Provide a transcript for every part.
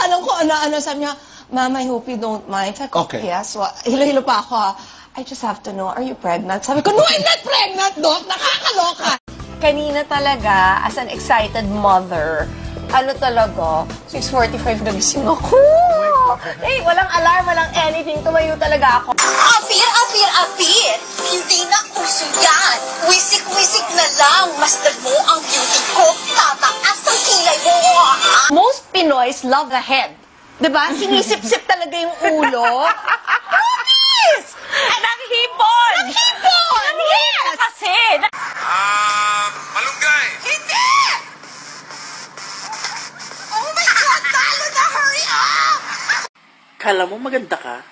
tinanong ko ano, sabi niya, Ma'am, I hope you don't mind. Sabi ko, Okay. yes. Hilo-hilo pa ako. I just have to know, are you pregnant? Sabi ko, no, I'm not pregnant, Doc. Nakakaloka. Kanina talaga, as an excited mother, ano talaga, 6:45 nagising ako. Eh, walang alarm, walang anything. Tumayo talaga ako. Apir, apir, apir! Hindi na uso yan. Wisik-wisik na lang. Masdan mo ang beauty ko. Tataas ang kilay mo. Most Pinoys love the head. Diba? Sinisip-sip talaga yung ulo. Yes! At ang hipon! Ang hipon! Yes! Kasi, Malunggay! Hindi! Oh my God! Talo na! Hurry up! Kala mo maganda ka?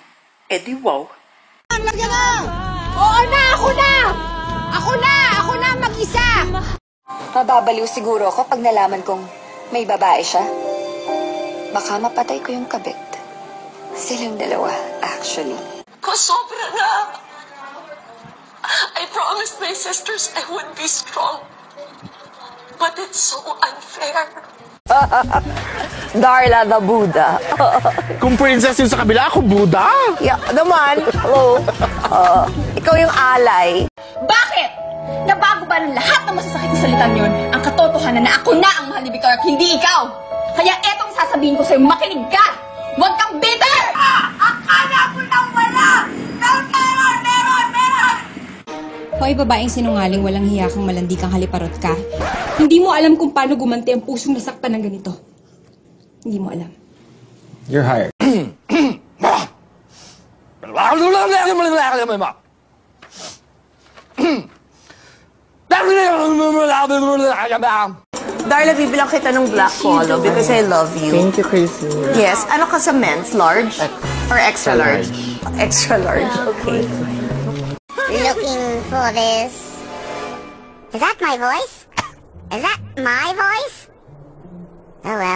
Eh di wow. Oo na! Ako na! Ako na! Ako na mag-isa! Mababaliw siguro ako pag nalaman kong may babae siya. Baka mapatay ko yung kabit. Silang dalawa, actually. Sobra na! I promised my sisters I would be strong. But it's so unfair. Darla the Buddha. Kung princess yung sa kabila, ako Buddha. Yeah, naman. Hello. Ikaw yung alay. Bakit? Nabago ba ng lahat ng masasakit na salitang yun ang katotohanan na ako na ang mahal ni Victor at hindi ikaw? Kaya etong sasabihin ko sa'yo, makinig ka! Huwag kang bitter! Akala ko nang wala! Meron! Hoy, babaeng sinungaling, walang hiya kang malandi kang haliparot ka. Hindi mo alam kung paano gumanti ang pusong nasaktan ng ganito. Hindi mo alam. You're hired. Darla, bibilang kita ng black polo because I love you. Thank you, Chrissy. Yes. Ano ka sa men's? Large? Or extra large? Extra large. Okay. Looking for this. Is that my voice? Is that my voice? Oh well.